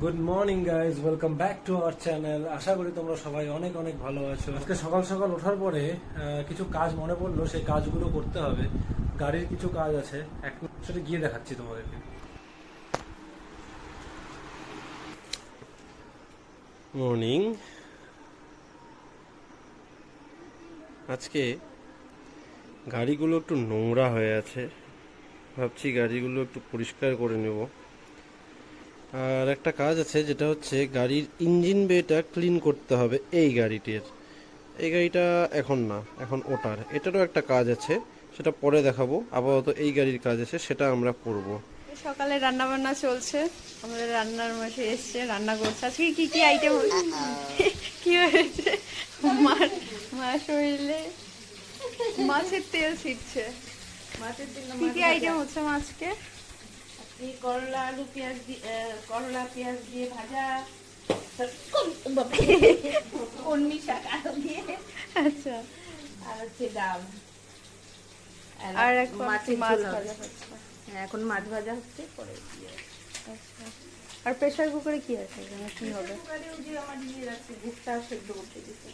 Good morning guys, welcome back to our channel. আশা করি তোমরা সবাই অনেক অনেক ভালো আছো। আজকে সকাল সকাল ওঠার পরে কিছু কাজ মনে পড়লো, সেই কাজগুলো করতে হবে। গাড়ির কিছু কাজ আছে, এক সেটা গিয়ে দেখাচ্ছি তোমাদেরকে। মর্নিং। আজকে গাড়িগুলো একটু নোংরা হয়ে আছে, ভাবছি গাড়িগুলো একটু পরিষ্কার করে নেব। আর একটা কাজ আছে, যেটা হচ্ছে গাড়ির ইঞ্জিন বেটা ক্লিন করতে হবে। এই গাড়িটা এখন না, এখন ওটার এটারও একটা কাজ আছে, সেটা পরে দেখাবো। আপাতত এই গাড়ির কাজ আছে, সেটা আমরা করব। সকালে রান্না বান্না চলছে, আমাদের রান্নার মাসে এসছে, রান্না করছে। আজকে কি কি আইটেম কি হয়েছে? মা শরীরে মাছের তেল ছিটছে। মাছের তেল কি কি আইটেম হচ্ছে আজকে? করলা আলু পেঁয়াজ দিয়ে, করলা পেঁয়াজ দিয়ে ভাজা, কলমি শাক আলু দিয়ে, আচ্ছা, আর হচ্ছে ডাল, আর এখন মাছের মাছ ঝোল ভাজা হবে। হচ্ছে। হ্যাঁ, এখন মাছ ভাজা হচ্ছে, পরে দিয়ে আচ্ছা, আর প্রেসার কুকারে কি আছে, এখানে কি হবে? কুকারে ওই যে আমার দিয়ে রাখছে, ভুট্টা সেদ্ধ করতে দিচ্ছে।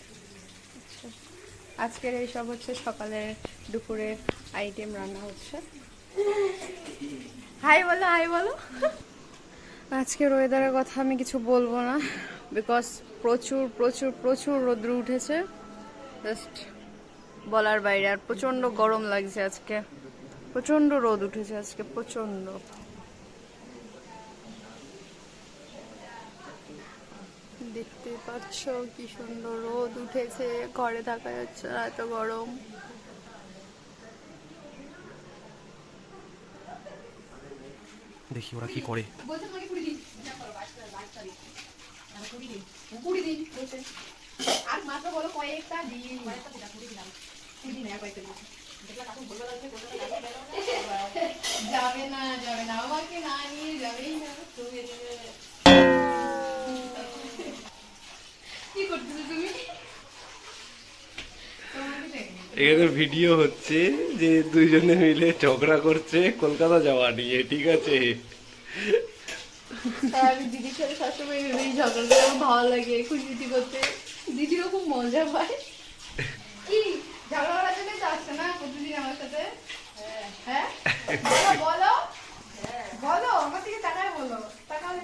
আচ্ছা, আজকের এইসব হচ্ছে সকালের দুপুরের আইটেম রান্না হচ্ছে। হাই বলো, হাই বলো। আজকের ওয়েদারের কথা আমি কিছু বলবো না, বিকজ প্রচুর প্রচুর প্রচুর রোদ্র উঠেছে, জাস্ট বলার বাইরে। আর প্রচন্ড গরম লাগছে আজকে, প্রচন্ড রোদ উঠেছে আজকে, প্রচন্ড। দেখতে পাচ্ছ কি সুন্দর রোদ উঠেছে, ঘরে থাকা যাচ্ছে না, এত গরম। দেখি ওরা কি করে। আর মাত্র বলো কয়েকটা দিন, যাবে না যাবে না, আমাকে না নিয়ে যাবেই না। কি করতেছো তুমি? এখানে ভিডিও হচ্ছে যে দুইজনে মিলে ঝগড়া করছে কলকাতা যাওয়া নিয়ে, ঠিক আছে? আমি দিদির সাথে সবসময় ভেবেই ঝগড়া করে, আমার ভালো লাগে খুশি করতে। দিদিরও খুব মজা পায়। কি ঝগড়া করার জন্য তো আসছে না প্রতিদিন আমার সাথে? হ্যাঁ বলো বলো বলো, আমার দিকে তাকায় বলো, তাকালে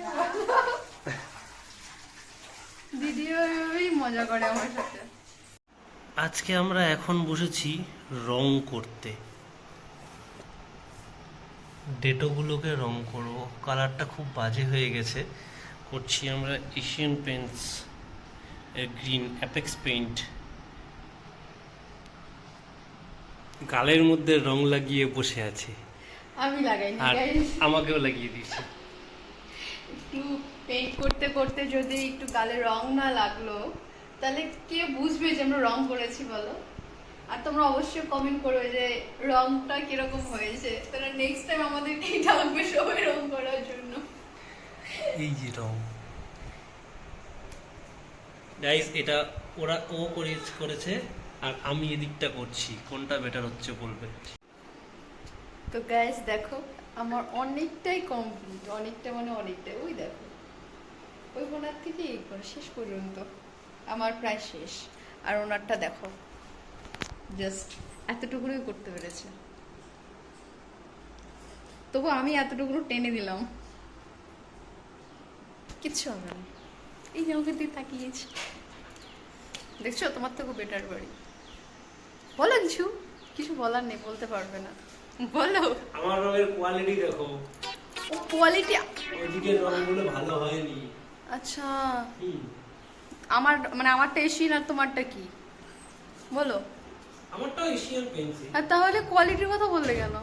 বলো। দিদিও এভাবেই মজা করে আমার সাথে। আজকে আমরা এখন বসেছি রং করতে, ডেটোগুলোকে রং করব। কালারটা খুব বাজে হয়ে গেছে, করছি আমরা এশিয়ান পেন্টস এর গ্রিন অ্যাপেক্স পেইন্ট। গালের মধ্যে রং লাগিয়ে বসে আছে, আমি লাগাইনি আর গাইস। আমাকেও লাগিয়ে দিয়েছে। একটু পেইন্ট করতে করতে যদি একটু গালে রং না লাগলো, তাহলে কে বুঝবে যে আমরা রং করেছি বলো? আর তোমরা অবশ্যই কমেন্ট করবে যে রংটা কিরকম হয়েছে, তাহলে নেক্সট টাইম আমাদেরকেই ডাকবে সবাই রং করার জন্য। এই যে রং গাইস, এটা ও করেছে আর আমি এদিকটা করছি, কোনটা বেটার হচ্ছে বলবে। তো গাইস দেখো, আমার অনেকটাই কমপ্লিট, অনেকটা মানে অনেকটাই। ওই দেখো, ওই কোনার থেকে এই কোনা শেষ পর্যন্ত আমার প্রায় শেষ। আর ওনারটা দেখো, জাস্ট এতটুকুই করতে পেরেছে, তবু আমি এতটুকু টেনে দিলাম, কিচ্ছু হবে না। এই যে আমাকে দিয়ে তাকিয়েছি, দেখছো তোমার থেকে বেটার বাড়ি। বলো কিছু, কিছু বলার নেই, বলতে পারবে না, বলো। আমার রঙের কোয়ালিটি দেখো, ও কোয়ালিটি, ওইদিকে রংগুলো ভালো হয়নি। আচ্ছা আমার মানে আমারটা এশিয়ান আর তোমারটা কি বলো? আমারটাও এশিয়ান পেন্সিল। আর তাহলে কোয়ালিটির কথা বললে কেন?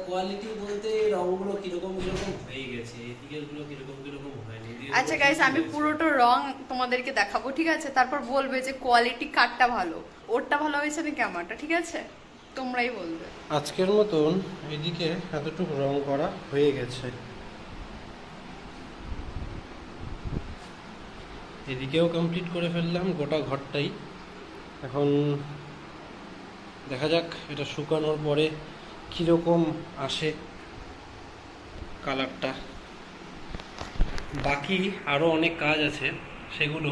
কোয়ালিটি বলতে রংগুলো কিরকম কিরকম হয়ে গেছে, এদিকের গুলো কিরকম কিরকম হয়নি। আচ্ছা গাইস, আমি পুরোটা রং তোমাদেরকে দেখাবো, ঠিক আছে? তারপর বলবে যে কোয়ালিটি কারটা ভালো, ওরটা ভালো হয়েছে নাকি আমারটা, ঠিক আছে? তোমরাই বলবে। আজকের মতন এদিকে এতটুকু রং করা হয়ে গেছে, এদিকেও কমপ্লিট করে ফেললাম গোটা ঘরটাই। এখন দেখা যাক এটা শুকানোর পরে কীরকম আসে কালারটা। বাকি আরও অনেক কাজ আছে, সেগুলো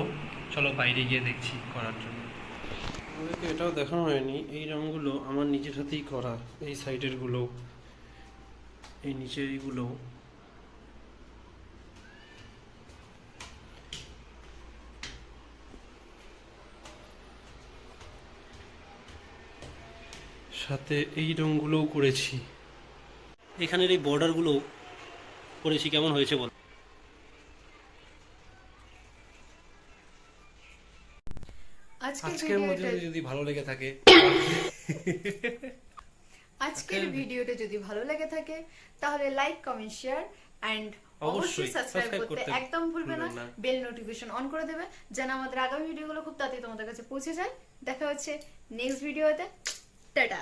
চলো বাইরে গিয়ে দেখছি করার জন্য। আমাদেরকে এটাও দেখানো হয়নি, এই রঙগুলো আমার নিজের হাতেই করা, এই সাইডেরগুলো, এই নিচের এইগুলো। সাথে এই রঙগুলোও করেছি, এখানের এই বর্ডারগুলো করেছি। কেমন হয়েছে বল? আজকের মধ্যে যদি ভালো লেগে থাকে আজকের ভিডিওটা যদি ভালো লেগে থাকে তাহলে লাইক, কমেন্ট, শেয়ার এন্ড অবশ্যই সাবস্ক্রাইব করতে একদম ভুলবে না। বেল নোটিফিকেশন অন করে দেবে যেন আমাদের আগামী ভিডিওগুলো খুব তাড়াতাড়ি তোমাদের কাছে পৌঁছে যায়। দেখা হচ্ছে নেক্সট ভিডিওতে। টাটা।